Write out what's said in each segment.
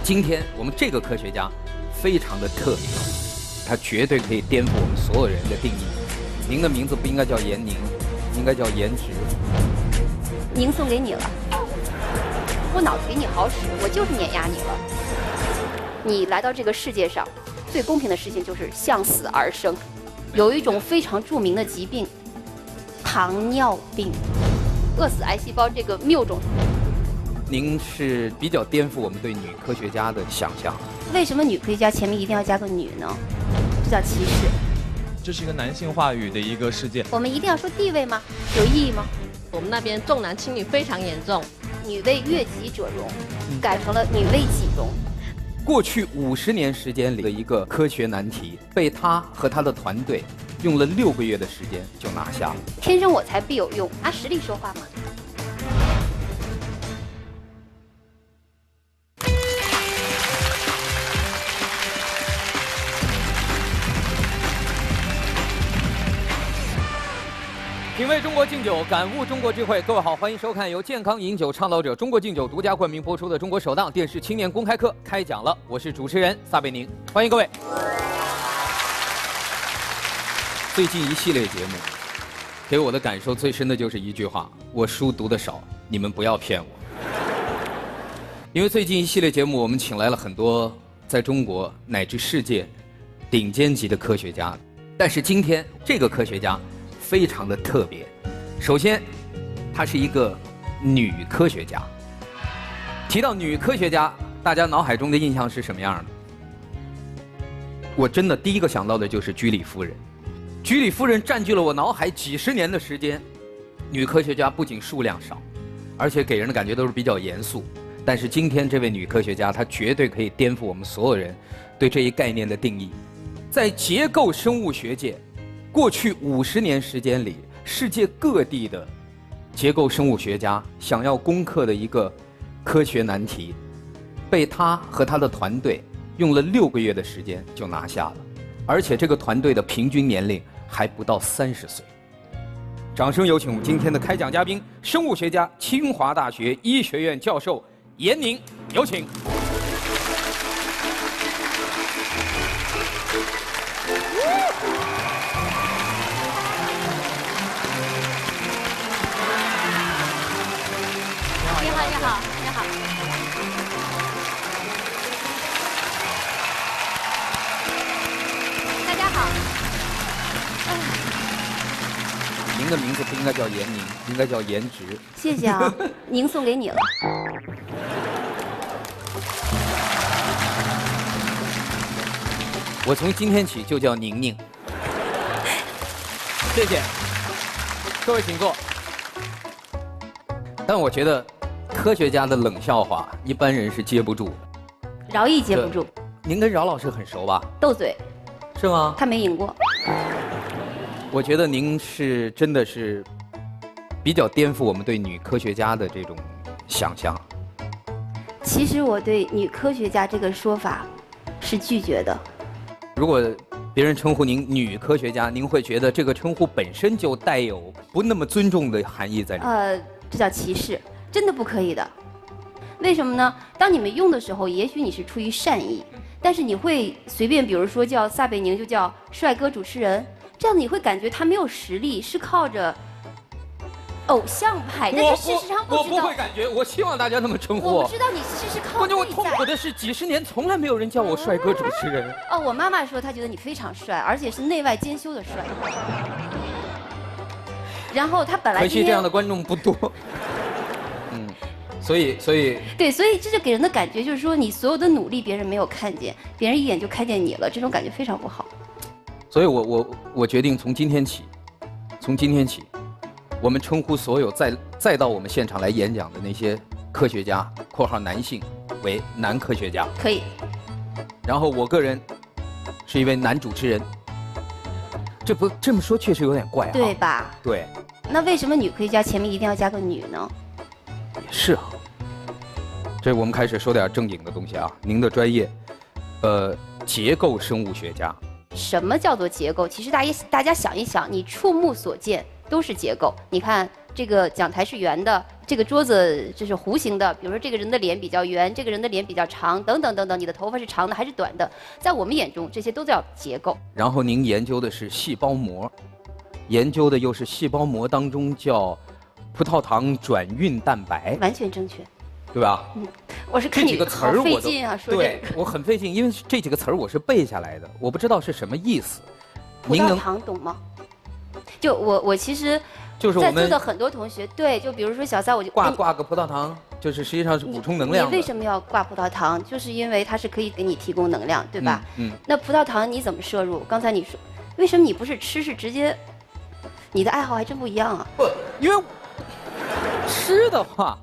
今天我们这个科学家非常的特别，他绝对可以颠覆我们所有人的定义。您的名字不应该叫严宁，应该叫颜值。宁送给你了，我脑子比你好使，我就是碾压你了。你来到这个世界上，最公平的事情就是向死而生。有一种非常著名的疾病，糖尿病，饿死癌细胞这个谬种。您是比较颠覆我们对女科学家的想象。为什么女科学家前面一定要加个女呢？这叫歧视。这是一个男性话语的一个世界。我们一定要说地位吗？有意义吗？我们那边重男轻女非常严重，女为悦己者容，改成了女为己容。过去50年时间里的一个科学难题，被他和他的团队用了6个月的时间就拿下了。天生我材必有用，拿实力说话嘛。品味中国敬酒，感悟中国智慧。各位好，欢迎收看由健康饮酒倡导者中国敬酒独家冠名播出的中国首档电视青年公开课开讲了。我是主持人撒贝宁，欢迎各位。最近一系列节目给我的感受最深的就是一句话：我书读得少，你们不要骗我。因为最近一系列节目我们请来了很多在中国乃至世界顶尖级的科学家，但是今天这个科学家非常的特别。首先，她是一个女科学家。提到女科学家，大家脑海中的印象是什么样的？我真的第一个想到的就是居里夫人。居里夫人占据了我脑海几十年的时间。女科学家不仅数量少，而且给人的感觉都是比较严肃。但是今天这位女科学家，她绝对可以颠覆我们所有人对这一概念的定义。在结构生物学界，过去50年时间里，世界各地的结构生物学家想要攻克的一个科学难题，被他和他的团队用了6个月的时间就拿下了，而且这个团队的平均年龄还不到30岁。掌声有请我们今天的开讲嘉宾，生物学家、清华大学医学院教授严宁，有请。你好，你好。大家好。您的名字不应该叫严宁，应该叫颜值。谢谢啊，您送给你了。我从今天起就叫宁宁。谢谢。各位请坐。但我觉得科学家的冷笑话一般人是接不住的。饶毅接不住。您跟饶老师很熟吧？斗嘴。是吗？他没赢过。我觉得您是真的是比较颠覆我们对女科学家的这种想象。其实我对女科学家这个说法是拒绝的。如果别人称呼您女科学家，您会觉得这个称呼本身就带有不那么尊重的含义在里面。这叫歧视，真的不可以的。为什么呢？当你们用的时候，也许你是出于善意，但是你会随便，比如说叫撒贝宁就叫帅哥主持人，这样你会感觉他没有实力，是靠着偶像派。但是事实上我不会感觉，我希望大家那么称呼我。我不知道你是靠关键我痛苦的是，几十年从来没有人叫我帅哥主持人。哦，我妈妈说她觉得你非常帅，而且是内外兼修的帅。然后他本来可惜这样的观众不多。所以对，所以这就给人的感觉就是说，你所有的努力别人没有看见，别人一眼就看见你了，这种感觉非常不好。所以我决定从今天起，我们称呼所有再到我们现场来演讲的那些科学家（括号男性）为男科学家。可以。然后我个人是一位男主持人。这么说确实有点怪啊，对吧？对。那为什么女科学家前面一定要加个女呢？也是啊。这我们开始说点正经的东西啊。您的专业，结构生物学家。什么叫做结构？其实大家想一想，你触目所见都是结构。你看这个讲台是圆的，这个桌子这是弧形的，比如说这个人的脸比较圆，这个人的脸比较长，等等等等，你的头发是长的还是短的，在我们眼中这些都叫结构。然后您研究的是细胞膜，研究的又是细胞膜当中叫葡萄糖转运蛋白，完全正确，对吧？我是看你这几个词好儿我都费劲啊，说这对个。我很费劲，因为这几个词儿我是背下来的，我不知道是什么意思。葡萄糖懂吗？就我其实就是我们在座的很多同学，对，就比如说小三，我就挂个葡萄糖，就是实际上是补充能量的。你为什么要挂葡萄糖？就是因为它是可以给你提供能量，对吧？那葡萄糖你怎么摄入？刚才你说，为什么你不是吃，是直接？你的爱好还真不一样啊。不，因为吃的话，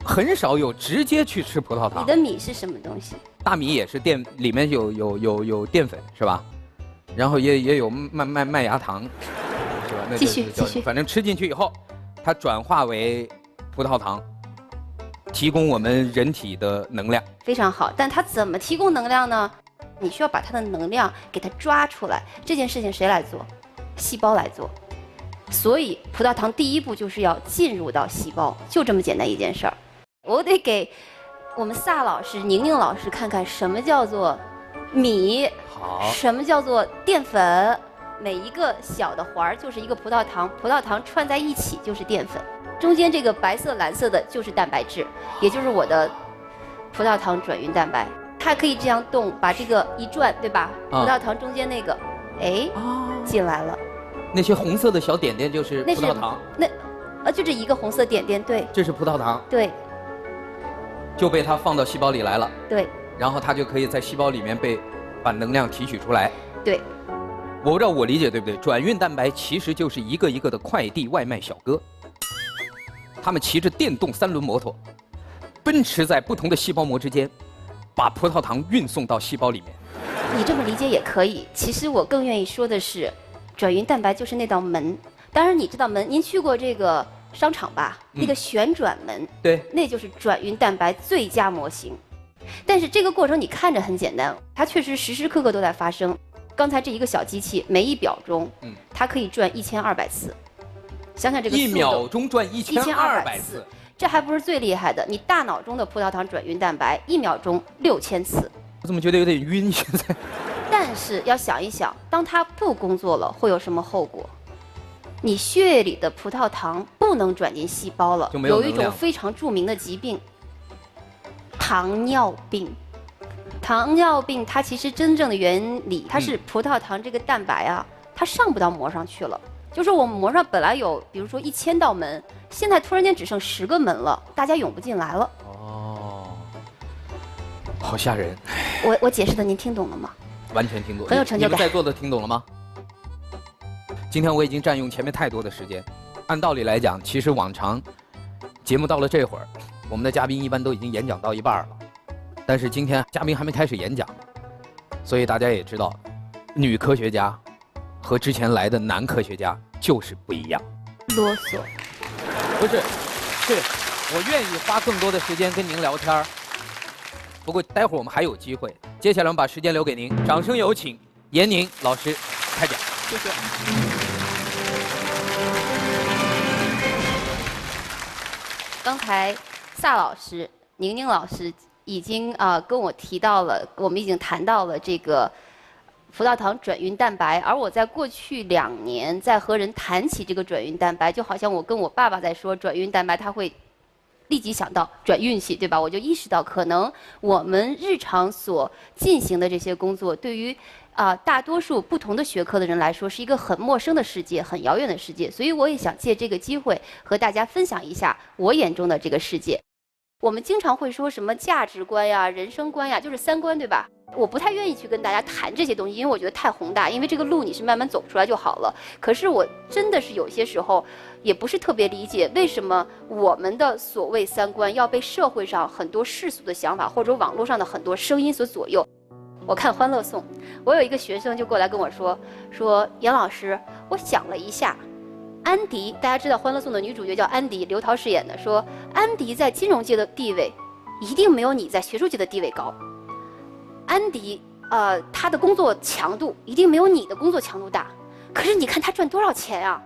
很少有直接去吃葡萄糖。你的米是什么东西？大米也是淀，里面有淀粉是吧？然后也有麦芽糖，是吧？那继续，反正吃进去以后，它转化为葡萄糖，提供我们人体的能量。非常好，但它怎么提供能量呢？你需要把它的能量给它抓出来，这件事情谁来做？细胞来做。所以葡萄糖第一步就是要进入到细胞，就这么简单一件事儿。我得给我们萨老师、宁宁老师看看什么叫做米，好，什么叫做淀粉。每一个小的环儿就是一个葡萄糖，葡萄糖串在一起就是淀粉，中间这个白色、蓝色的就是蛋白质，也就是我的葡萄糖转运蛋白。它可以这样动，把这个一转，对吧？葡萄糖中间那个，哎，进来了。那些红色的小点点就是葡萄糖。就这一个红色点点，对。这是葡萄糖。对。就被它放到细胞里来了。对。然后它就可以在细胞里面把能量提取出来。对。我不知道我理解对不对？转运蛋白其实就是一个一个的快递外卖小哥，他们骑着电动3轮摩托，奔驰在不同的细胞膜之间，把葡萄糖运送到细胞里面。你这么理解也可以。其实我更愿意说的是，转运蛋白就是那道门。当然你知道门，您去过这个商场吧？那个旋转门，对，那就是转运蛋白最佳模型。但是这个过程你看着很简单，它确实时时刻刻都在发生。刚才这一个小机器，每1秒钟，它可以转1200次。想想这个速度，1秒钟转1200次，这还不是最厉害的。你大脑中的葡萄糖转运蛋白1秒钟6000次。我怎么觉得有点晕？现在。但是要想一想，当它不工作了，会有什么后果？你血液里的葡萄糖不能转进细胞了，有一种非常著名的疾病——糖尿病。糖尿病它其实真正的原理，它是葡萄糖这个蛋白啊，它上不到膜上去了。就是我们膜上本来有，比如说1000道门，现在突然间只剩10个门了，大家涌不进来了。哦，好吓人。我解释的您听懂了吗？完全听懂，很有成就感。你们在座的听懂了吗？今天我已经占用前面太多的时间。按道理来讲，其实往常节目到了这会儿，我们的嘉宾一般都已经演讲到一半了。但是今天嘉宾还没开始演讲，所以大家也知道，女科学家和之前来的男科学家就是不一样。啰嗦。不是，是我愿意花更多的时间跟您聊天。不过待会儿我们还有机会，接下来我们把时间留给您，掌声有请闫宁老师开讲。谢谢。刚才萨老师、宁宁老师已经跟我提到了，我们已经谈到了这个葡萄糖转运蛋白，而我在过去2年在和人谈起这个转运蛋白，就好像我跟我爸爸在说转运蛋白，他会立即想到转运系，对吧？我就意识到，可能我们日常所进行的这些工作，对于大多数不同的学科的人来说，是一个很陌生的世界，很遥远的世界。所以我也想借这个机会和大家分享一下我眼中的这个世界。我们经常会说什么价值观呀、人生观呀，就是3观，对吧？我不太愿意去跟大家谈这些东西，因为我觉得太宏大，因为这个路你是慢慢走出来就好了。可是我真的是有些时候也不是特别理解，为什么我们的所谓3观要被社会上很多世俗的想法或者网络上的很多声音所左右。我看《欢乐颂》，我有一个学生就过来跟我说杨老师，我想了一下，安迪，大家知道《欢乐颂》的女主角叫安迪，刘涛饰演的，说安迪在金融界的地位一定没有你在学术界的地位高。安迪他的工作强度一定没有你的工作强度大，可是你看他赚多少钱啊？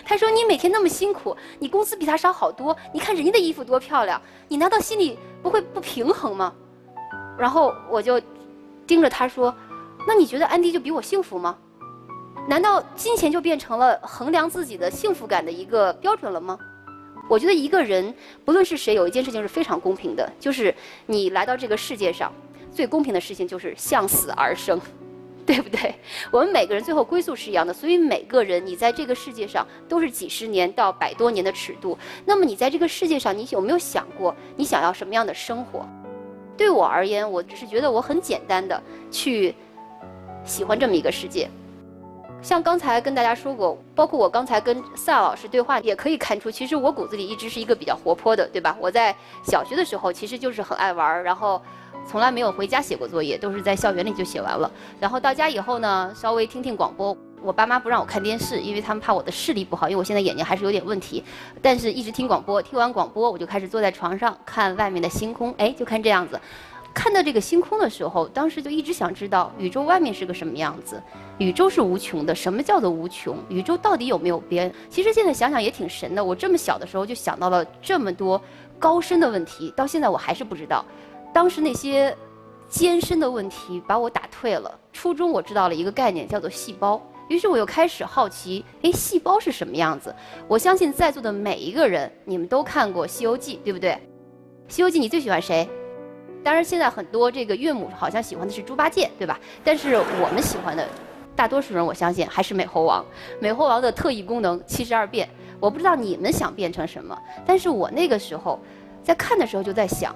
他说：“你每天那么辛苦，你工资比他少好多，你看人家的衣服多漂亮，你难道心里不会不平衡吗？”然后我就盯着他说：“那你觉得安迪就比我幸福吗？难道金钱就变成了衡量自己的幸福感的一个标准了吗？”我觉得一个人不论是谁，有一件事情是非常公平的，就是你来到这个世界上，最公平的事情就是向死而生。对不对？我们每个人最后归宿是一样的，所以每个人你在这个世界上都是几十年到100多年的尺度。那么你在这个世界上，你有没有想过你想要什么样的生活？对我而言，我只是觉得我很简单的去喜欢这么一个世界。像刚才跟大家说过，包括我刚才跟萨老师对话，也可以看出，其实我骨子里一直是一个比较活泼的，对吧？我在小学的时候其实就是很爱玩，然后从来没有回家写过作业，都是在校园里就写完了。然后到家以后呢，稍微听听广播。我爸妈不让我看电视，因为他们怕我的视力不好，因为我现在眼睛还是有点问题。但是一直听广播，听完广播我就开始坐在床上看外面的星空，哎，就看这样子。看到这个星空的时候，当时就一直想知道宇宙外面是个什么样子。宇宙是无穷的，什么叫做无穷？宇宙到底有没有边？其实现在想想也挺神的。我这么小的时候就想到了这么多高深的问题，到现在我还是不知道。当时那些艰深的问题把我打退了。初中我知道了一个概念，叫做细胞。于是我又开始好奇，哎，细胞是什么样子？我相信在座的每一个人，你们都看过《西游记》，对不对？《西游记》你最喜欢谁？当然，现在很多这个岳母好像喜欢的是猪八戒，对吧？但是我们喜欢的，大多数人我相信还是美猴王。美猴王的特异功能72变，我不知道你们想变成什么，但是我那个时候在看的时候就在想，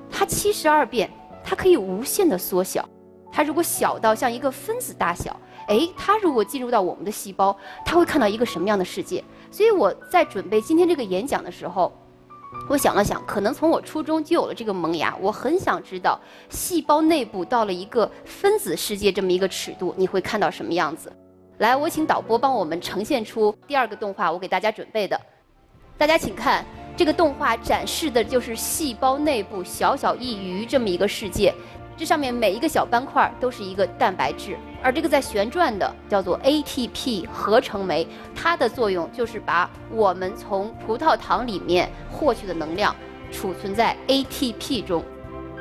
它72变，它可以无限的缩小。它如果小到像一个分子大小，哎，它如果进入到我们的细胞，它会看到一个什么样的世界？所以我在准备今天这个演讲的时候，我想了想，可能从我初中就有了这个萌芽，我很想知道细胞内部到了一个分子世界这么一个尺度，你会看到什么样子？来，我请导播帮我们呈现出第2个动画，我给大家准备的。大家请看，这个动画展示的就是细胞内部小小一隅这么一个世界。这上面每一个小斑块都是一个蛋白质，而这个在旋转的叫做 ATP 合成酶，它的作用就是把我们从葡萄糖里面获取的能量储存在 ATP 中。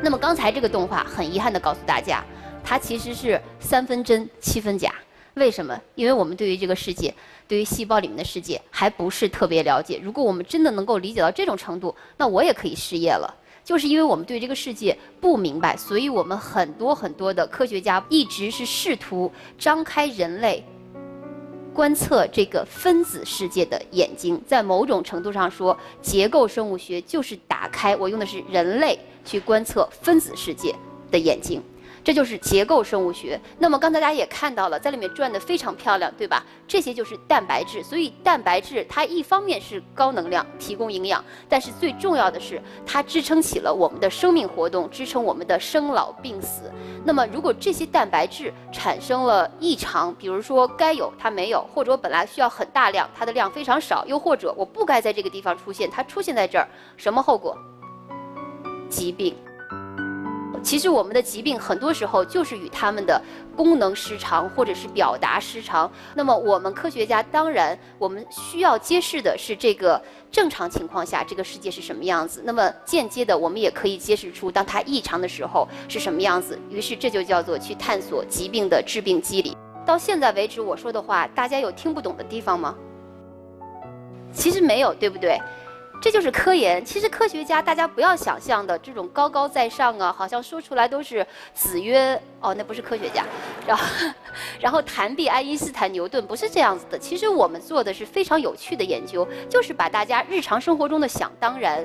那么刚才这个动画很遗憾地告诉大家，它其实是3分真7分假。为什么？因为我们对于这个世界，对于细胞里面的世界还不是特别了解。如果我们真的能够理解到这种程度，那我也可以失业了。就是因为我们对这个世界不明白，所以我们很多的科学家一直是试图张开人类观测这个分子世界的眼睛。在某种程度上说，结构生物学就是打开，我用的是人类去观测分子世界的眼睛。这就是结构生物学。那么刚才大家也看到了，在里面转得非常漂亮，对吧？这些就是蛋白质。所以蛋白质它一方面是高能量，提供营养，但是最重要的是它支撑起了我们的生命活动，支撑我们的生老病死。那么如果这些蛋白质产生了异常，比如说该有它没有，或者我本来需要很大量，它的量非常少，又或者我不该在这个地方出现，它出现在这儿，什么后果？疾病。其实我们的疾病很多时候就是与他们的功能失常或者是表达失常。那么我们科学家当然我们需要揭示的是这个正常情况下这个世界是什么样子，那么间接的我们也可以揭示出当它异常的时候是什么样子。于是这就叫做去探索疾病的致病机理。到现在为止我说的话，大家有听不懂的地方吗？其实没有，对不对？这就是科研。其实科学家大家不要想象的这种高高在上啊，好像说出来都是子曰，哦，那不是科学家，然后谈毕爱因斯坦牛顿，不是这样子的。其实我们做的是非常有趣的研究，就是把大家日常生活中的想当然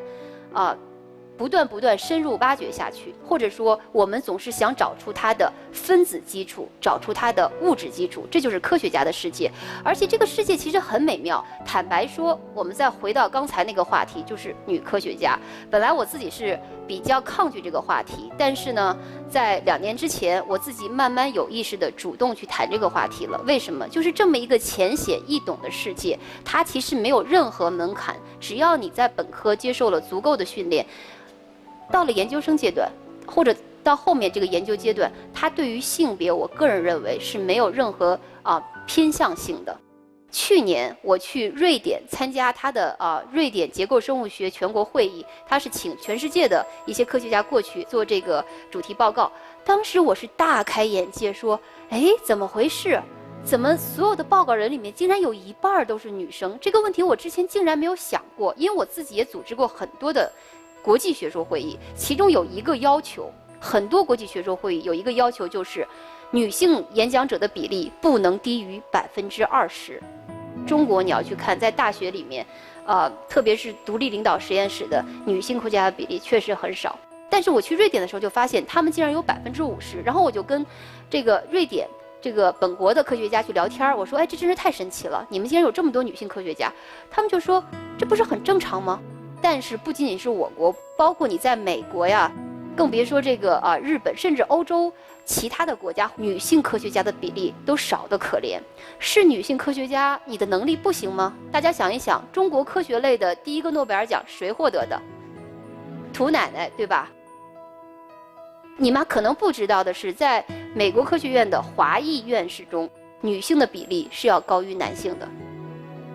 不断深入挖掘下去，或者说我们总是想找出它的分子基础，找出它的物质基础，这就是科学家的世界。而且这个世界其实很美妙。坦白说，我们再回到刚才那个话题，就是女科学家。本来我自己是比较抗拒这个话题，但是呢，在2年之前，我自己慢慢有意识地主动去谈这个话题了。为什么？就是这么一个浅显易懂的世界，它其实没有任何门槛，只要你在本科接受了足够的训练，到了研究生阶段，或者到后面这个研究阶段，它对于性别，我个人认为是没有任何偏向性的。去年我去瑞典参加他的瑞典结构生物学全国会议，他是请全世界的一些科学家过去做这个主题报告。当时我是大开眼界，说，哎，怎么回事？怎么所有的报告人里面竟然有一半都是女生？这个问题我之前竟然没有想过，因为我自己也组织过很多的国际学术会议，其中有一个要求，很多国际学术会议有一个要求，就是女性演讲者的比例不能低于20%。中国你要去看，在大学里面，特别是独立领导实验室的女性科学家的比例确实很少。但是我去瑞典的时候就发现，他们竟然有50%。然后我就跟这个瑞典这个本国的科学家去聊天，我说，哎，这真是太神奇了，你们竟然有这么多女性科学家。他们就说，这不是很正常吗？但是不仅仅是我国，包括你在美国呀，更别说这个日本，甚至欧洲其他的国家，女性科学家的比例都少得可怜。是女性科学家你的能力不行吗？大家想一想，中国科学类的第一个诺贝尔奖谁获得的？涂奶奶，对吧？你们可能不知道的是，在美国科学院的华裔院士中，女性的比例是要高于男性的。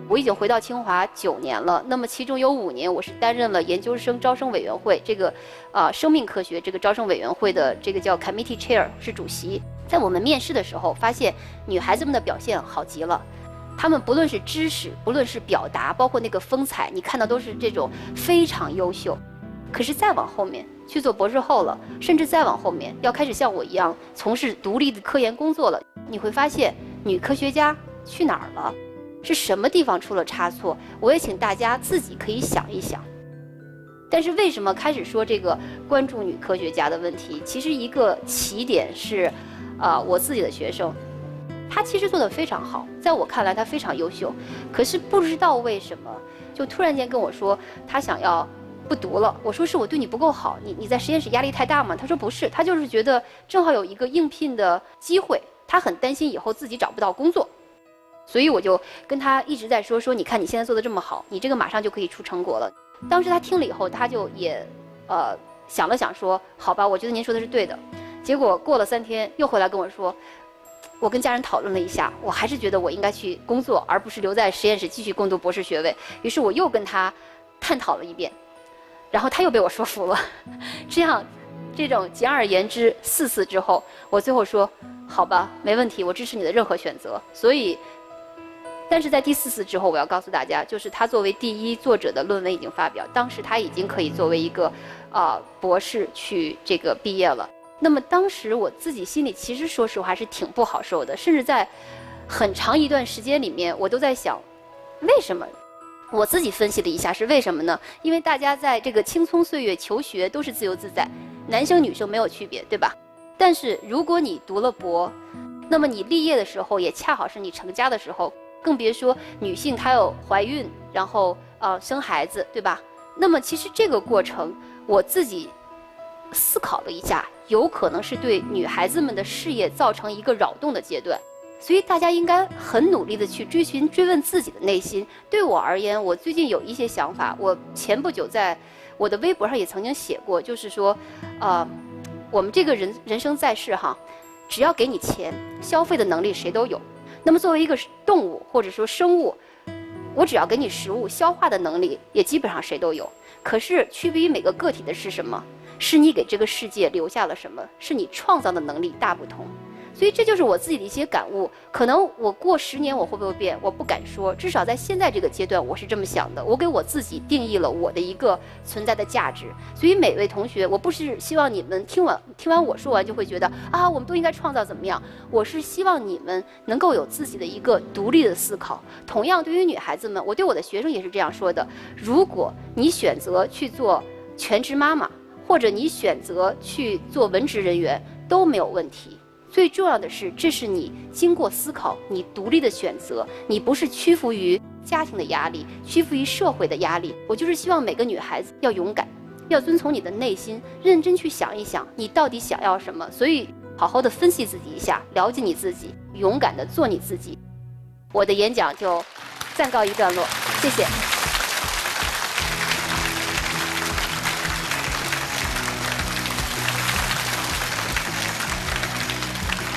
我已经回到清华9年了，那么其中有5年我是担任了研究生招生委员会这个生命科学这个招生委员会的这个叫 committee chair 是主席。在我们面试的时候，发现女孩子们的表现好极了，她们不论是知识，不论是表达，包括那个风采，你看到都是这种非常优秀。可是再往后面去做博士后了，甚至再往后面要开始像我一样从事独立的科研工作了，你会发现女科学家去哪儿了？是什么地方出了差错？我也请大家自己可以想一想。但是为什么开始说这个关注女科学家的问题？其实一个起点是，我自己的学生，他其实做得非常好，在我看来他非常优秀，可是不知道为什么就突然间跟我说他想要不读了。我说是我对你不够好，你在实验室压力太大吗？他说不是，他就是觉得正好有一个应聘的机会，他很担心以后自己找不到工作。所以我就跟他一直在说，你看你现在做得这么好，你这个马上就可以出成果了。当时他听了以后，他就也想了想说，好吧，我觉得您说的是对的。结果过了3天，又回来跟我说，我跟家人讨论了一下，我还是觉得我应该去工作，而不是留在实验室继续攻读博士学位。于是我又跟他探讨了一遍，然后他又被我说服了。这种简而言之4次之后，我最后说，好吧，没问题，我支持你的任何选择。所以但是在第4次之后，我要告诉大家，就是他作为第1作者的论文已经发表，当时他已经可以作为一个博士去这个毕业了。那么当时我自己心里其实说实话是挺不好受的，甚至在很长一段时间里面，我都在想，为什么？我自己分析了一下是为什么呢？因为大家在这个青葱岁月求学都是自由自在，男生女生没有区别，对吧？但是如果你读了博，那么你毕业的时候也恰好是你成家的时候。更别说女性她有怀孕，然后生孩子，对吧？那么其实这个过程，我自己思考了一下，有可能是对女孩子们的事业造成一个扰动的阶段。所以大家应该很努力的去追问自己的内心。对我而言，我最近有一些想法，我前不久在我的微博上也曾经写过，就是说，我们这个人生在世哈，只要给你钱，消费的能力谁都有。那么作为一个动物或者说生物，我只要给你食物，消化的能力也基本上谁都有。可是区别于每个个体的是什么？是你给这个世界留下了什么？是你创造的能力大不同。所以这就是我自己的一些感悟。可能我过10年我会不会变，我不敢说，至少在现在这个阶段我是这么想的。我给我自己定义了我的一个存在的价值。所以每位同学，我不是希望你们听完我说完就会觉得我们都应该创造怎么样，我是希望你们能够有自己的一个独立的思考。同样对于女孩子们，我对我的学生也是这样说的，如果你选择去做全职妈妈，或者你选择去做文职人员都没有问题。最重要的是，这是你经过思考，你独立的选择，你不是屈服于家庭的压力，屈服于社会的压力。我就是希望每个女孩子要勇敢，要遵从你的内心，认真去想一想，你到底想要什么。所以，好好的分析自己一下，了解你自己，勇敢的做你自己。我的演讲就暂告一段落，谢谢。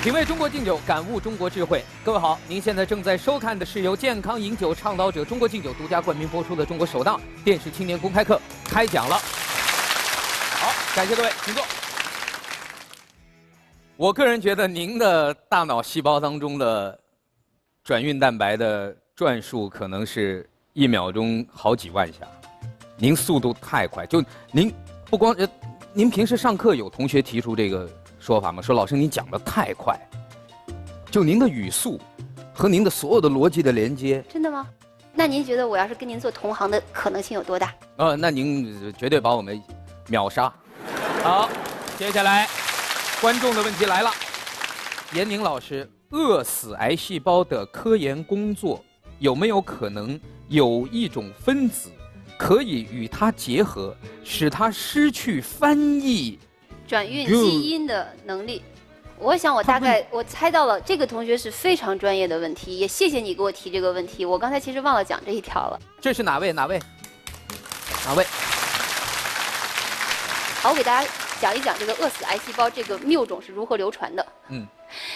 品味中国敬酒，感悟中国智慧。各位好，您现在正在收看的是由健康饮酒倡导者中国敬酒独家冠名播出的中国首档电视青年公开课开讲了。好，感谢各位，请坐。我个人觉得您的大脑细胞当中的转运蛋白的转数可能是1秒钟好几万下，您速度太快。就您不光您平时上课有同学提出这个说法吗？说老师您讲得太快，就您的语速和您的所有的逻辑的连接。真的吗？那您觉得我要是跟您做同行的可能性有多大？那您绝对把我们秒杀。好，接下来观众的问题来了，严宁老师，饿死癌细胞的科研工作有没有可能有一种分子可以与它结合，使它失去翻译转运基因的能力？我想我大概我猜到了，这个同学是非常专业的问题，也谢谢你给我提这个问题。我刚才其实忘了讲这一条了。这是哪位？好，我给大家讲一讲这个饿死癌细胞这个谬种是如何流传的。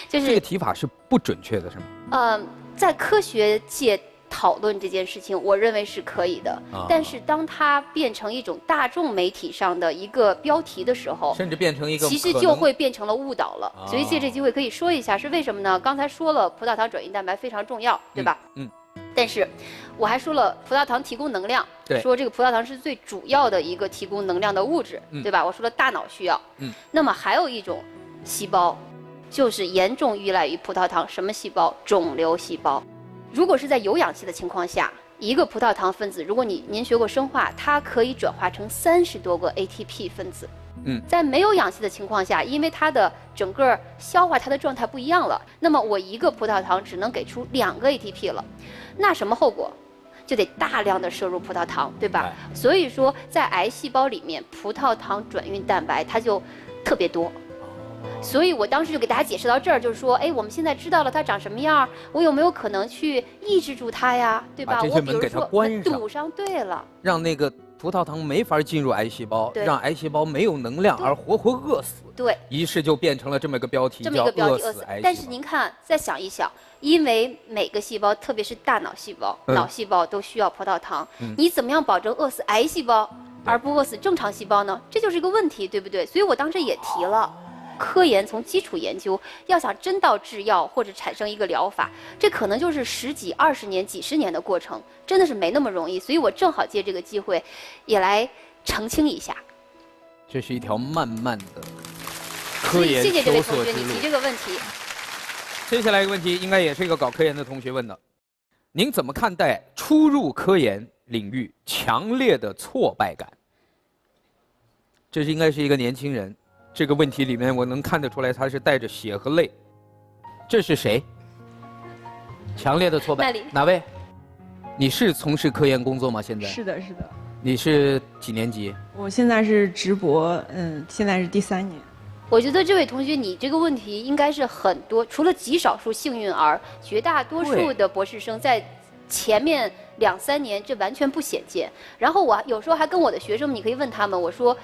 就是这个提法是不准确的，是吗？在科学界讨论这件事情，我认为是可以的。但是当它变成一种大众媒体上的一个标题的时候，甚至变成一个，其实就会变成了误导了。所以借这机会可以说一下是为什么呢？刚才说了葡萄糖转运蛋白非常重要，对吧？但是我还说了葡萄糖提供能量，说这个葡萄糖是最主要的一个提供能量的物质，对吧？我说了大脑需要。那么还有一种细胞，就是严重依赖于葡萄糖，什么细胞？肿瘤细胞。如果是在有氧气的情况下，一个葡萄糖分子，如果您学过生化，它可以转化成30多个 ATP 分子。在没有氧气的情况下，因为它的整个消化它的状态不一样了，那么我一个葡萄糖只能给出2个 ATP 了，那什么后果？就得大量的摄入葡萄糖，对吧？所以说，在癌细胞里面，葡萄糖转运蛋白它就特别多。所以我当时就给大家解释到这儿，就是说，我们现在知道了它长什么样，我有没有可能去抑制住它呀？对吧？我比如说堵上，对了，让那个葡萄糖没法进入癌细胞，让癌细胞没有能量而活活饿死。对，于是就变成了这么一个标题，叫饿死癌细胞。但是您看，再想一想，因为每个细胞，特别是大脑细胞、脑细胞都需要葡萄糖，你怎么样保证饿死癌细胞而不饿死正常细胞呢？这就是一个问题，对不对？所以我当时也提了。科研从基础研究要想真到制药或者产生一个疗法，这可能就是10几、20年、几十年的过程，真的是没那么容易。所以我正好借这个机会，也来澄清一下。这是一条漫漫的科研谢谢这位同学，搜索之路。你提这个问题。接下来一个问题，应该也是一个搞科研的同学问的：您怎么看待初入科研领域强烈的挫败感？这是应该是一个年轻人。这个问题里面，我能看得出来，他是带着血和泪。这是谁？强烈的挫败。哪位？你是从事科研工作吗？现在？是的，是的。你是几年级？我现在是直博，现在是第3年。我觉得这位同学，你这个问题应该是很多，除了极少数幸运儿，绝大多数的博士生在前面2、3年，这完全不鲜见。然后我有时候还跟我的学生们，你可以问他们，我说。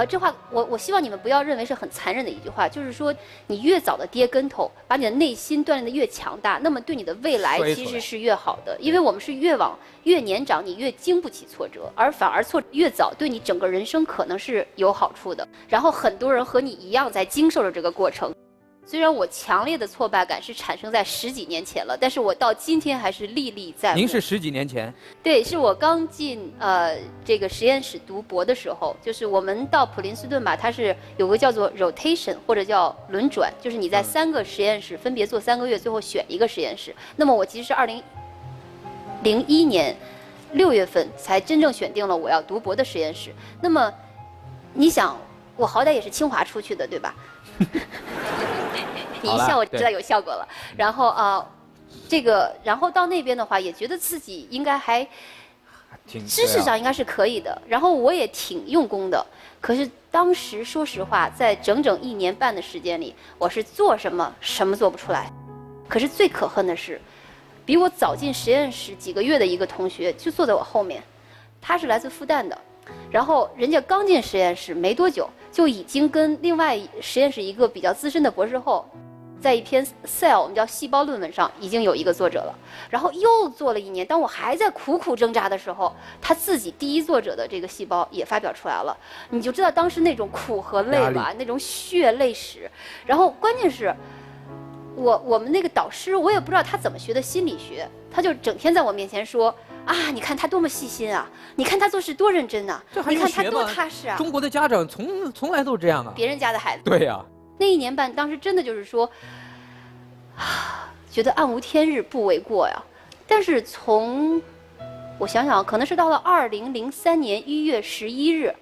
这话我希望你们不要认为是很残忍的一句话，就是说你越早的跌跟头，把你的内心锻炼得越强大，那么对你的未来其实是越好的。因为我们是越年长，你越经不起挫折，而反而挫折越早，对你整个人生可能是有好处的。然后很多人和你一样在经受着这个过程。虽然我强烈的挫败感是产生在10几年前了，但是我到今天还是历历在目。您是10几年前？对，是我刚进这个实验室读博的时候，就是我们到普林斯顿吧，它是有个叫做 rotation 或者叫轮转，就是你在3个实验室分别做3个月，最后选一个实验室。那么我其实是2001年6月份才真正选定了我要读博的实验室。那么你想，我好歹也是清华出去的，对吧？你一笑我知道有效果了。然后然后到那边的话，也觉得自己应该还知识上应该是可以的。然后我也挺用功的。可是当时说实话，在整整1年半的时间里，我是做什么做不出来。可是最可恨的是，比我早进实验室几个月的一个同学就坐在我后面，他是来自复旦的。然后人家刚进实验室没多久，就已经跟另外实验室一个比较资深的博士后在一篇 Cell 我们叫细胞论文上已经有一个作者了，然后又做了1年。当我还在苦苦挣扎的时候，他自己第一作者的这个细胞也发表出来了。你就知道当时那种苦和累吧，那种血泪史。然后关键是，我们那个导师，我也不知道他怎么学的心理学，他就整天在我面前说啊，你看他多么细心啊，你看他做事多认真啊，你看他多踏实啊。中国的家长从来都是这样啊，别人家的孩子。对呀。那1年半，当时真的就是说，觉得暗无天日不为过呀。但是我想想，可能是到了2003年1月11日，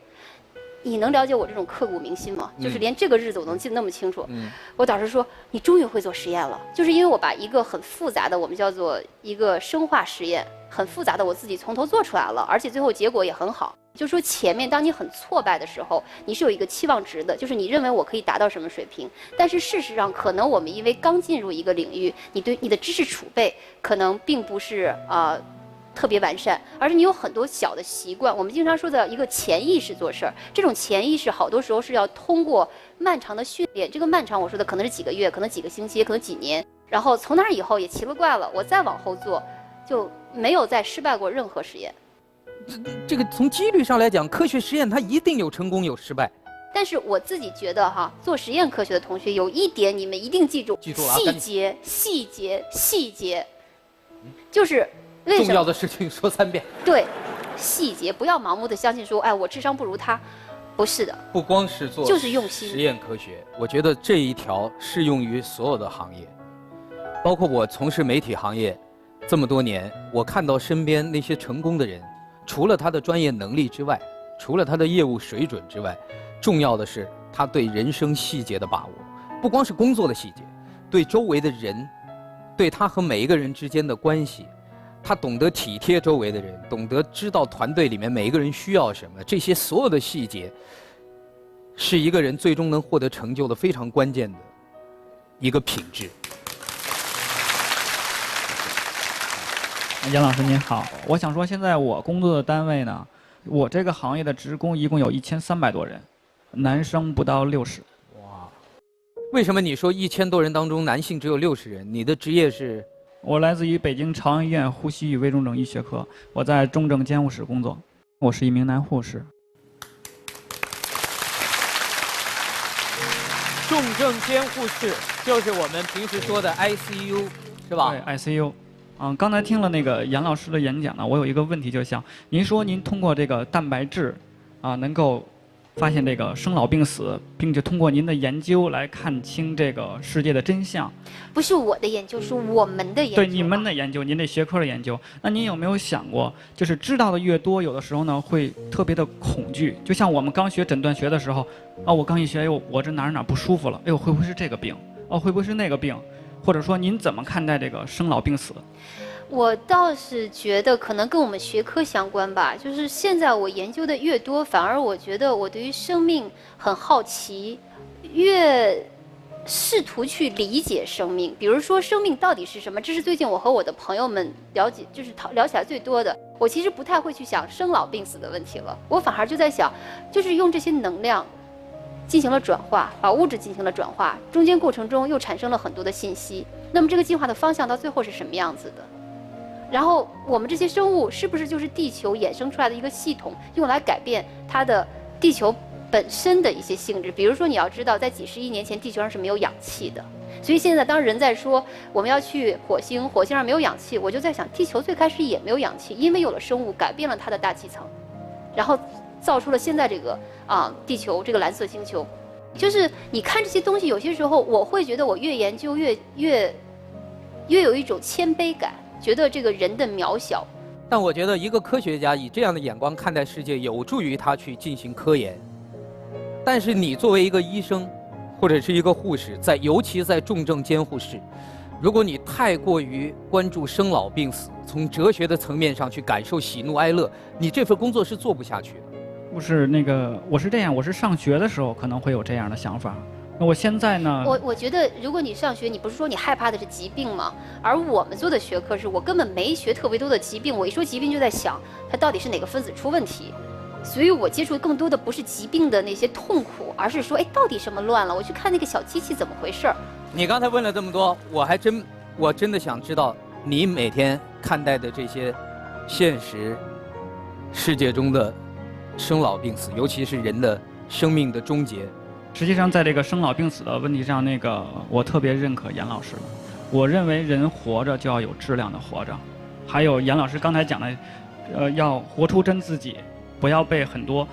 你能了解我这种刻骨铭心吗？就是连这个日子我能记得那么清楚。我导师说，你终于会做实验了，就是因为我把一个很复杂的，我们叫做一个生化实验，很复杂的我自己从头做出来了，而且最后结果也很好。就说前面当你很挫败的时候，你是有一个期望值的，就是你认为我可以达到什么水平，但是事实上可能我们因为刚进入一个领域，你对你的知识储备可能并不是特别完善，而且你有很多小的习惯。我们经常说的一个潜意识做事儿，这种潜意识好多时候是要通过漫长的训练，这个漫长我说的可能是几个月，可能几个星期，也可能几年，然后从那以后也奇了怪了，我再往后做就没有再失败过任何实验。这个从几率上来讲，科学实验它一定有成功有失败。但是我自己觉得哈，做实验科学的同学有一点你们一定记住，细节，细节，细节，就是为什么重要的事情说3遍。对，细节，不要盲目的相信说，哎，我智商不如他，不是的。不光是做就是用心实验科学，我觉得这一条适用于所有的行业，包括我从事媒体行业这么多年，我看到身边那些成功的人。除了他的专业能力之外，除了他的业务水准之外，重要的是他对人生细节的把握，不光是工作的细节，对周围的人，对他和每一个人之间的关系，他懂得体贴周围的人，懂得知道团队里面每一个人需要什么，这些所有的细节，是一个人最终能获得成就的非常关键的一个品质。杨老师您好，我想说，现在我工作的单位呢，我这个行业的职工一共有1300多人，男生不到60。哇，为什么你说1000多人当中男性只有60人？你的职业是？我来自于北京朝阳医院呼吸与危重症医学科，我在重症监护室工作，我是一名男护士。重症监护室就是我们平时说的 ICU， 是吧？对 ，ICU。刚才听了那个杨老师的演讲呢，我有一个问题就想，您说您通过这个蛋白质，能够发现这个生老病死，并且通过您的研究来看清这个世界的真相。不是我的研究，是我们的研究。对，你们的研究，您这学科的研究。那您有没有想过，就是知道的越多，有的时候呢会特别的恐惧。就像我们刚学诊断学的时候，我刚一学，哎呦，我这哪不舒服了？哎呦，会不会是这个病？会不会是那个病？或者说您怎么看待这个生老病死？我倒是觉得可能跟我们学科相关吧，就是现在我研究的越多，反而我觉得我对于生命很好奇，越试图去理解生命。比如说生命到底是什么，这是最近我和我的朋友们了解，就是聊起来最多的。我其实不太会去想生老病死的问题了，我反而就在想，就是用这些能量进行了转化，把物质进行了转化，中间过程中又产生了很多的信息。那么这个进化的方向到最后是什么样子的？然后我们这些生物是不是就是地球衍生出来的一个系统，用来改变它的地球本身的一些性质？比如说你要知道，在几十亿年前地球上是没有氧气的，所以现在当人在说我们要去火星，火星上没有氧气，我就在想，地球最开始也没有氧气，因为有了生物改变了它的大气层，然后造出了现在这个地球这个蓝色星球。就是你看这些东西，有些时候我会觉得我越研究越有一种谦卑感，觉得这个人的渺小。但我觉得一个科学家以这样的眼光看待世界，有助于他去进行科研。但是你作为一个医生，或者是一个护士，尤其在重症监护室，如果你太过于关注生老病死，从哲学的层面上去感受喜怒哀乐，你这份工作是做不下去的。不是我是这样，我是上学的时候可能会有这样的想法。那我现在呢？我觉得，如果你上学，你不是说你害怕的是疾病吗？而我们做的学科是我根本没学特别多的疾病，我一说疾病就在想它到底是哪个分子出问题，所以我接触更多的不是疾病的那些痛苦，而是说，哎，到底什么乱了？我去看那个小机器怎么回事儿。你刚才问了这么多，我真的想知道你每天看待的这些现实世界中的生老病死，尤其是人的生命的终结。实际上，在这个生老病死的问题上，我特别认可严老师。我认为人活着就要有质量的活着，还有严老师刚才讲的，要活出真自己，不要被很多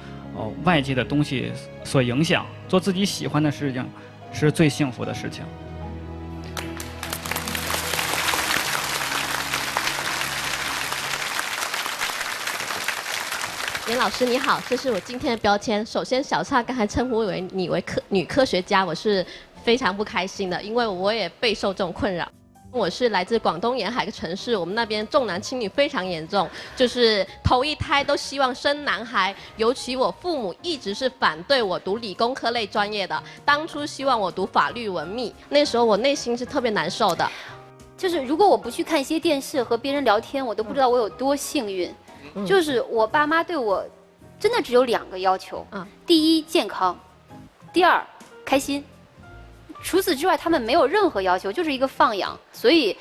外界的东西所影响，做自己喜欢的事情，是最幸福的事情。严老师你好，这是我今天的标签。首先，小畅刚才称呼你为女科学家，我是非常不开心的，因为我也备受这种困扰。我是来自广东沿海的城市，我们那边重男轻女非常严重，就是头一胎都希望生男孩。尤其我父母一直是反对我读理工科类专业的，当初希望我读法律文秘，那时候我内心是特别难受的。就是如果我不去看一些电视和别人聊天，我都不知道我有多幸运。就是我爸妈对我真的只有2个要求，第一健康，第二开心。除此之外，他们没有任何要求，就是一个放养。所以，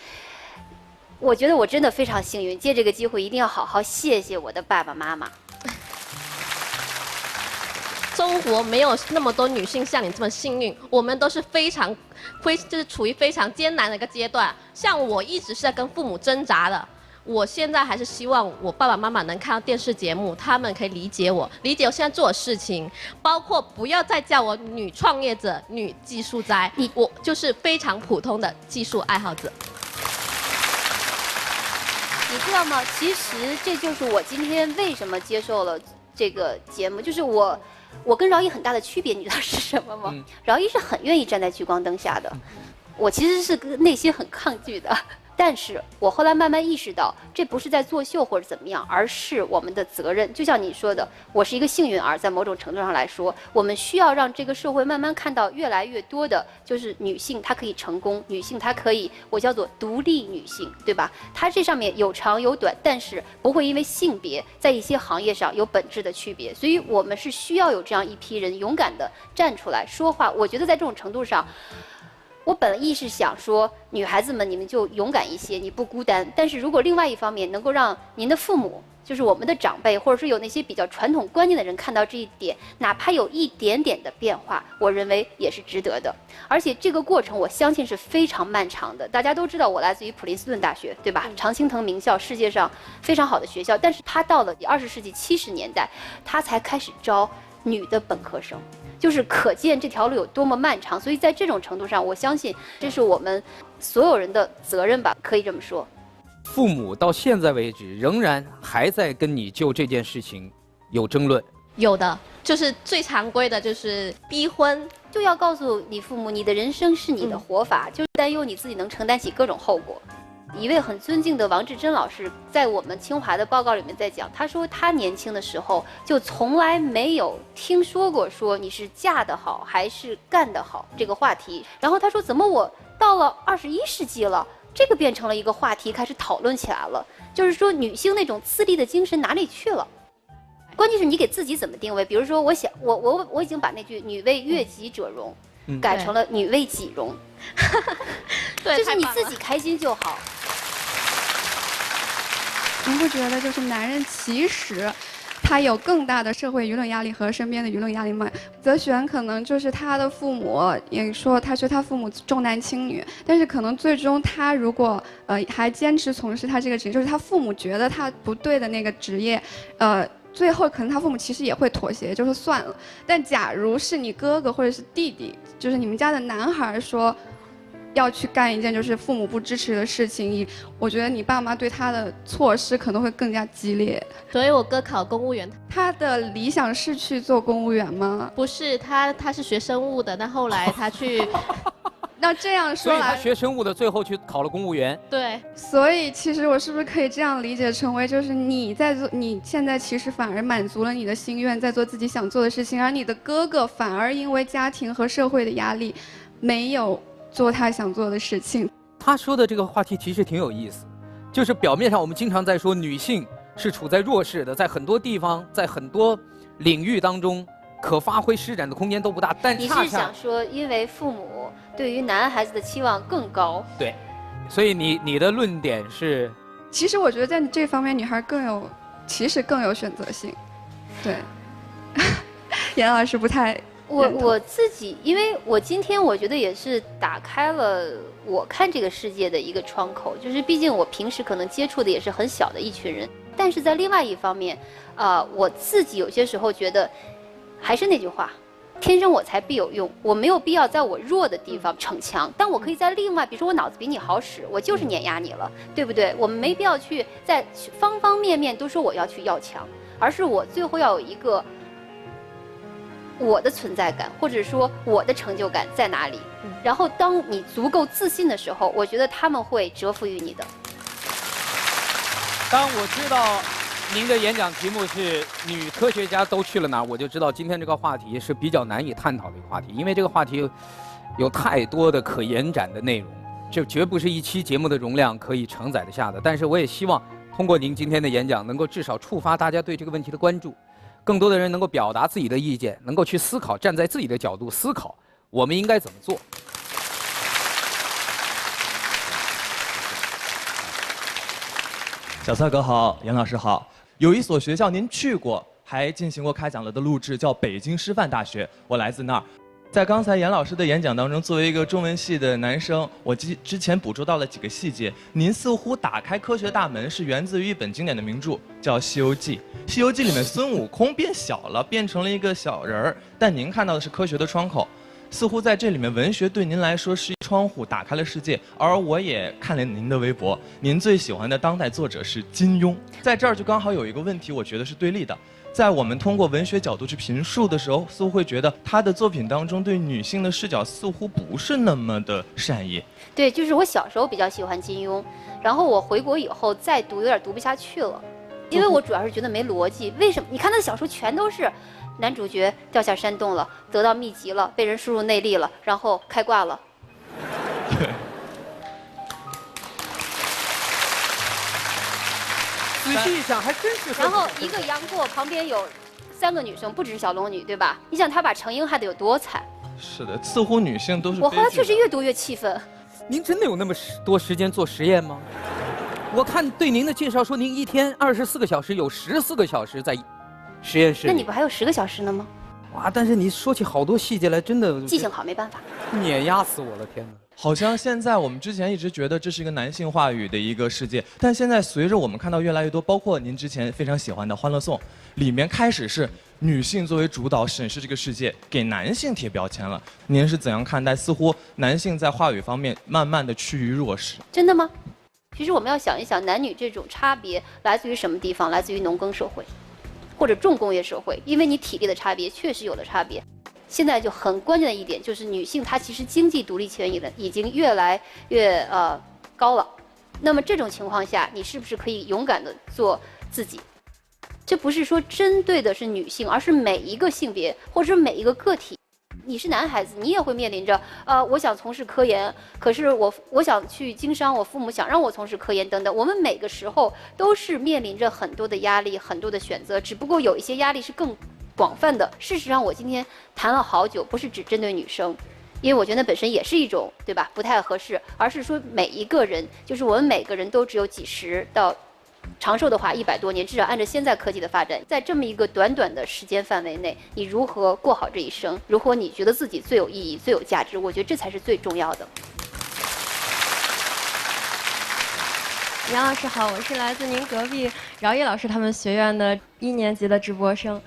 我觉得我真的非常幸运。借这个机会，一定要好好谢谢我的爸爸妈妈。中国没有那么多女性像你这么幸运，我们都是就是处于非常艰难的一个阶段。像我一直是在跟父母挣扎的。我现在还是希望我爸爸妈妈能看到电视节目，他们可以理解我现在做的事情，包括不要再叫我女创业者、女技术宅，我就是非常普通的技术爱好者。你知道吗？其实这就是我今天为什么接受了这个节目，就是我跟饶毅很大的区别，你知道是什么吗？饶毅是很愿意站在聚光灯下的，我其实是内心很抗拒的。但是我后来慢慢意识到，这不是在作秀或者怎么样，而是我们的责任。就像你说的，我是一个幸运儿，在某种程度上来说，我们需要让这个社会慢慢看到越来越多的，就是女性她可以成功，女性她可以，我叫做独立女性，对吧？她这上面有长有短，但是不会因为性别在一些行业上有本质的区别。所以我们是需要有这样一批人勇敢地站出来说话。我觉得在这种程度上，我本意是想说，女孩子们你们就勇敢一些，你不孤单。但是如果另外一方面能够让您的父母，就是我们的长辈，或者是有那些比较传统观念的人看到这一点，哪怕有一点点的变化，我认为也是值得的。而且这个过程我相信是非常漫长的。大家都知道我来自于普林斯顿大学，对吧？常青藤名校，世界上非常好的学校。但是它到了20世纪70年代，它才开始招女的本科生。就是可见这条路有多么漫长，所以在这种程度上，我相信这是我们所有人的责任吧，可以这么说。父母到现在为止仍然还在跟你就这件事情有争论？有的，就是最常规的就是逼婚，就要告诉你父母，你的人生是你的活法，就是担忧你自己能承担起各种后果。一位很尊敬的王志珍老师在我们清华的报告里面在讲，他说他年轻的时候就从来没有听说过说你是嫁得好还是干得好这个话题。然后他说，怎么我到了21世纪了，这个变成了一个话题，开始讨论起来了。就是说女性那种自立的精神哪里去了？关键是你给自己怎么定位。比如说我已经把那句女为悦己者容改成了女为己容。对，就是你自己开心就好。您不觉得就是男人其实他有更大的社会舆论压力和身边的舆论压力吗？泽璇可能就是他的父母也说他父母重男轻女，但是可能最终他如果还坚持从事他这个职业，就是他父母觉得他不对的那个职业，最后可能他父母其实也会妥协，就说算了。但假如是你哥哥或者是弟弟，就是你们家的男孩说要去干一件就是父母不支持的事情，我觉得你爸妈对他的措施可能会更加激烈。所以我哥考公务员。他的理想是去做公务员吗？不是，他是学生物的，但后来他去那这样说来，所以他学生物的最后去考了公务员。对，所以其实我是不是可以这样理解成为，就是你现在其实反而满足了你的心愿，在做自己想做的事情，而你的哥哥反而因为家庭和社会的压力，没有做他想做的事情。他说的这个话题其实挺有意思，就是表面上我们经常在说女性是处在弱势的，在很多地方，在很多领域当中，可发挥施展的空间都不大。但你是恰恰想说，因为父母对于男孩子的期望更高？对，所以你的论点是，其实我觉得在这方面，女孩其实更有选择性。对，严老师不太。我自己，因为我今天我觉得也是打开了我看这个世界的一个窗口，就是毕竟我平时可能接触的也是很小的一群人，但是在另外一方面，我自己有些时候觉得，还是那句话，天生我材必有用，我没有必要在我弱的地方逞强，但我可以在另外，比如说我脑子比你好使，我就是碾压你了，对不对？我们没必要去在方方面面都说我要去要强，而是我最后要有一个。我的存在感，或者说我的成就感在哪里？然后当你足够自信的时候，我觉得他们会折服于你的。当我知道您的演讲题目是女科学家都去了哪儿，我就知道今天这个话题是比较难以探讨的一个话题，因为这个话题有太多的可延展的内容，这绝不是一期节目的容量可以承载得下的。但是我也希望通过您今天的演讲，能够至少触发大家对这个问题的关注。更多的人能够表达自己的意见，能够去思考，站在自己的角度思考，我们应该怎么做。小蔡哥好，严老师好。有一所学校您去过，还进行过开讲了的录制，叫北京师范大学，我来自那儿。在刚才严老师的演讲当中，作为一个中文系的男生，我之前捕捉到了几个细节。您似乎打开科学大门是源自于一本经典的名著，叫《西游记》。《西游记》里面孙悟空变小了，变成了一个小人儿，但您看到的是科学的窗口。似乎在这里面，文学对您来说是一窗户，打开了世界。而我也看了您的微博，您最喜欢的当代作者是金庸。在这儿就刚好有一个问题，我觉得是对立的。在我们通过文学角度去评述的时候，似乎会觉得他的作品当中对女性的视角似乎不是那么的善意。对，就是我小时候比较喜欢金庸，然后我回国以后再读，有点读不下去了，因为我主要是觉得没逻辑。为什么？你看他的小说全都是男主角掉下山洞了，得到秘籍了，被人输入内力了，然后开挂了。对。仔细一想，还真是。然后一个杨过旁边有3个女生，不只是小龙女，对吧？你想他把程英害得有多惨？是的，似乎女性都是。我后来确实越读越气愤。您真的有那么多时间做实验吗？我看对您的介绍说，您一天24个小时，有14个小时在实验室里。那你不还有10个小时呢吗？哇！但是你说起好多细节来，真的记性好，没办法，碾压死我了！天哪！好像现在我们之前一直觉得这是一个男性话语的一个世界，但现在随着我们看到越来越多，包括您之前非常喜欢的《欢乐颂》，里面开始是女性作为主导审视这个世界，给男性贴标签了。您是怎样看待？似乎男性在话语方面慢慢的趋于弱势。真的吗？其实我们要想一想，男女这种差别来自于什么地方？来自于农耕社会，或者重工业社会，因为你体力的差别确实有了差别。现在就很关键的一点就是，女性她其实经济独立权已经越来越高了。那么这种情况下，你是不是可以勇敢的做自己？这不是说针对的是女性，而是每一个性别或者说每一个个体。你是男孩子，你也会面临着我想从事科研，可是我想去经商，我父母想让我从事科研等等。我们每个时候都是面临着很多的压力，很多的选择，只不过有一些压力是更广泛的。事实上，我今天谈了好久，不是只针对女生，因为我觉得那本身也是一种，对吧？不太合适，而是说每一个人，就是我们每个人都只有几十到长寿的话100多年，至少按照现在科技的发展，在这么一个短短的时间范围内，你如何过好这一生？如何你觉得自己最有意义、最有价值？我觉得这才是最重要的。杨老师好，我是来自您隔壁饶毅老师他们学院的1年级的直播生。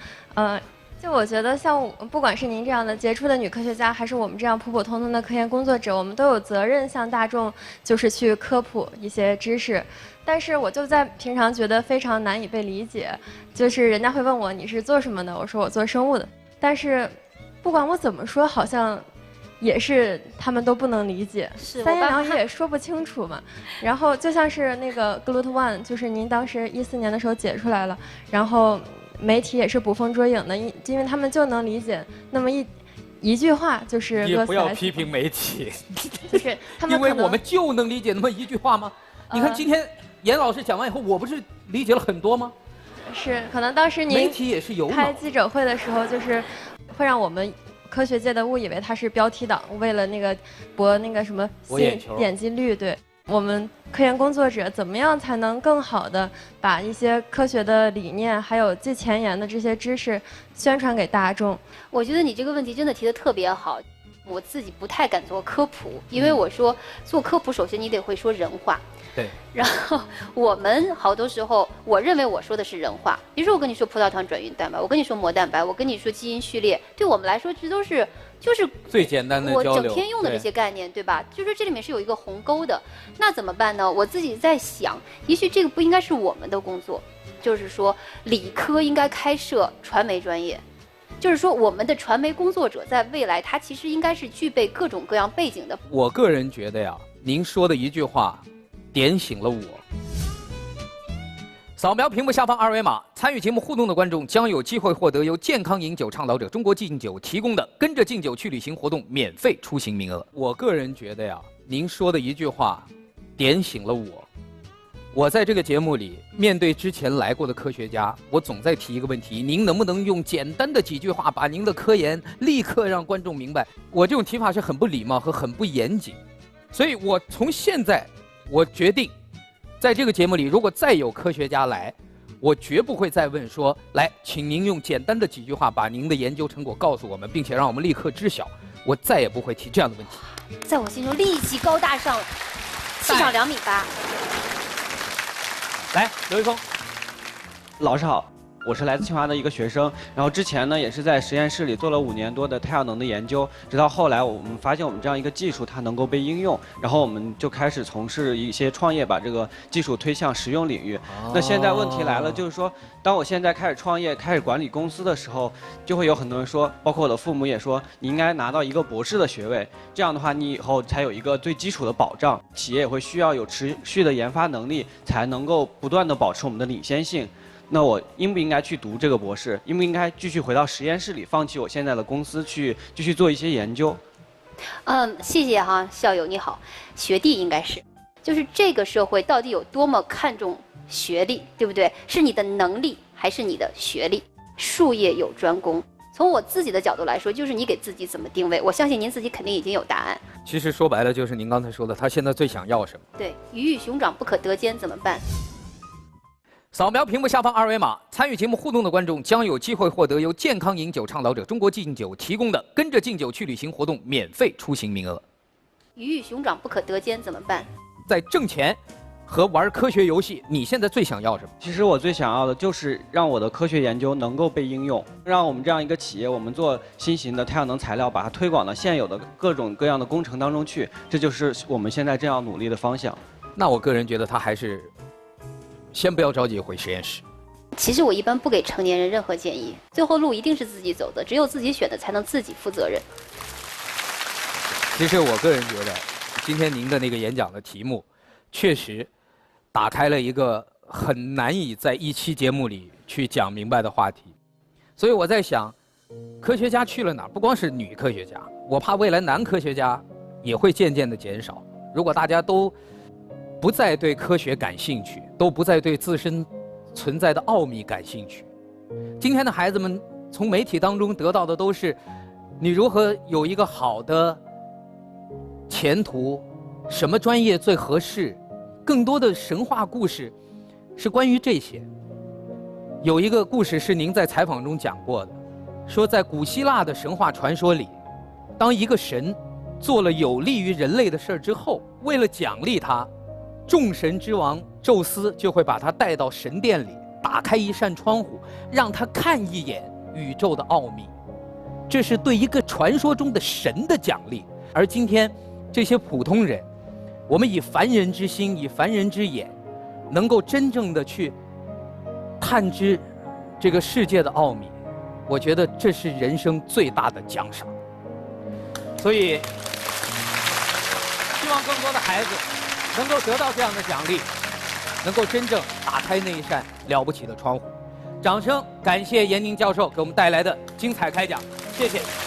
就我觉得像不管是您这样的杰出的女科学家，还是我们这样普普通通的科研工作者，我们都有责任向大众就是去科普一些知识。但是我就在平常觉得非常难以被理解，就是人家会问我你是做什么的，我说我做生物的，但是不管我怎么说，好像也是他们都不能理解，三言两语也说不清楚嘛。然后就像是那个 GLUT1，就是您当时14年的时候解出来了，然后媒体也是捕风捉影的，因为他们就能理解那么一句话，就是也不要批评媒体，就是他们因为我们就能理解那么一句话吗？你看今天严老师讲完以后，我不是理解了很多吗？是，可能当时您媒体也是有开记者会的时候，就是会让我们科学界的误以为它是标题党，为了那个博那个什么点击率。对，我们科研工作者怎么样才能更好的把一些科学的理念，还有最前沿的这些知识宣传给大众？我觉得你这个问题真的提得特别好。我自己不太敢做科普，因为我说做科普，首先你得会说人话。对。然后我们好多时候，我认为我说的是人话。比如说我跟你说葡萄糖转运蛋白，我跟你说膜蛋白，我跟你说基因序列，对我们来说这都是就是最简单的交流，我整天用的这些概念，对吧？就是这里面是有一个鸿沟的。那怎么办呢？我自己在想，也许这个不应该是我们的工作，就是说理科应该开设传媒专业。就是说，我们的传媒工作者在未来，他其实应该是具备各种各样背景的。我个人觉得呀，您说的一句话，点醒了我。扫描屏幕下方二维码，参与节目互动的观众将有机会获得由健康饮酒倡导者中国敬酒提供的“跟着敬酒去旅行”活动免费出行名额。我个人觉得呀，您说的一句话，点醒了我。我在这个节目里面对之前来过的科学家，我总在提一个问题：您能不能用简单的几句话把您的科研立刻让观众明白？我这种提法是很不礼貌和很不严谨，所以我从现在我决定，在这个节目里，如果再有科学家来，我绝不会再问说，来，请您用简单的几句话把您的研究成果告诉我们，并且让我们立刻知晓。我再也不会提这样的问题。在我心中立即高大上，气场2.8米。来，刘一峰，老师好，我是来自清华的一个学生，然后之前呢也是在实验室里做了5年多的太阳能的研究，直到后来我们发现我们这样一个技术它能够被应用，然后我们就开始从事一些创业，把这个技术推向实用领域。那现在问题来了，就是说，当我现在开始创业、开始管理公司的时候，就会有很多人说，包括我的父母也说，你应该拿到一个博士的学位，这样的话你以后才有一个最基础的保障。企业也会需要有持续的研发能力，才能够不断的保持我们的领先性。那我应不应该去读这个博士？应不应该继续回到实验室里，放弃我现在的公司，去继续做一些研究？谢谢哈，校友你好，学弟应该是，就是这个社会到底有多么看重学历，对不对？是你的能力还是你的学历？术业有专攻。从我自己的角度来说，就是你给自己怎么定位，我相信您自己肯定已经有答案。其实说白了就是您刚才说的，他现在最想要什么？对，鱼与熊掌不可得兼，怎么办？扫描屏幕下方二维码，参与节目互动的观众将有机会获得由健康饮酒倡导者中国敬酒提供的“跟着敬酒去旅行”活动免费出行名额。鱼与熊掌不可得兼，怎么办？在挣钱和玩科学游戏，你现在最想要什么？其实我最想要的就是让我的科学研究能够被应用，让我们这样一个企业，我们做新型的太阳能材料，把它推广到现有的各种各样的工程当中去，这就是我们现在这样努力的方向。那我个人觉得他还是先不要着急回实验室。其实我一般不给成年人任何建议，最后路一定是自己走的，只有自己选的才能自己负责任。其实我个人觉得，今天您的那个演讲的题目，确实打开了一个很难以在一期节目里去讲明白的话题。所以我在想，科学家去了哪儿？不光是女科学家，我怕未来男科学家也会渐渐的减少。如果大家都不再对科学感兴趣，都不再对自身存在的奥秘感兴趣，今天的孩子们从媒体当中得到的都是你如何有一个好的前途，什么专业最合适，更多的神话故事是关于这些。有一个故事是您在采访中讲过的，说在古希腊的神话传说里，当一个神做了有利于人类的事儿之后，为了奖励他，众神之王宙斯就会把他带到神殿里，打开一扇窗户，让他看一眼宇宙的奥秘。这是对一个传说中的神的奖励。而今天这些普通人，我们以凡人之心，以凡人之眼，能够真正的去探知这个世界的奥秘，我觉得这是人生最大的奖赏。所以希望更多的孩子能够得到这样的奖励，能够真正打开那一扇了不起的窗户。掌声感谢闫宁教授给我们带来的精彩开讲，谢谢。